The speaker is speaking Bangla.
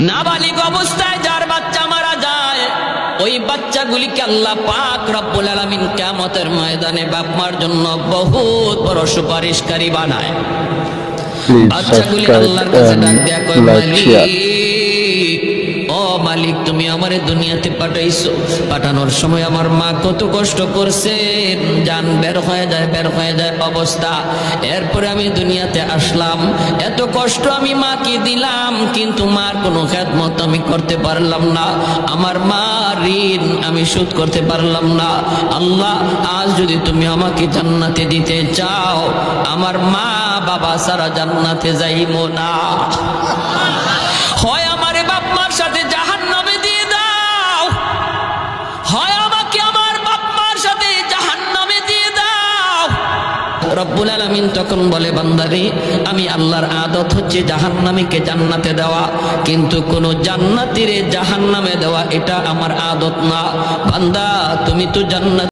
নাবালিগ অবস্থায় যার বাচ্চা মারা যায়, ওই বাচ্চাগুলিকে আল্লাহ পাক রব্বুল আলামিন কিয়ামতের ময়দানে বাপ মার জন্য বহুত বড় সুপারিশকারী বানায়। বাচ্চাগুলি আল্লাহর কাছে ডাক দেয়া কয়, মালিক, ও মালিক, তুমি আমারে দুনিয়াতে পাঠাইছো, পাঠানোর সময় আমার মা কত কষ্ট করছে, জান বের হয়ে যায় অবস্থা। এরপরে আমি দুনিয়াতে আসলাম, এত কষ্ট আমি মাকে দিলাম, কিন্তু মার কোনো খেদমত আমি করতে পারলাম না, আমার মা ঋণ আমি শোধ করতে পারলাম না। আল্লাহ, আজ যদি তুমি আমাকে জান্নাতে দিতে চাও, আমার মা বাবা সারা জান্নাতে যাইবো না, হয় আমারে বাপ মার সাথে জাহান্নামে দিয়ে দাও, হয় আমাকে আমার বাপ মার সাথে জাহান্নামে দিয়ে দাও। রব্বুল আলামিন তখন বলে, বান্দারে, আমি আল্লাহর আদত হচ্ছে জাহান্নামীকে জান্নাতে দেওয়া, কিন্তু কোন জান্নাতীরে জাহান্নামে দেওয়া এটা আমার আদত না। বান্দা, তুমি তো জান্নাত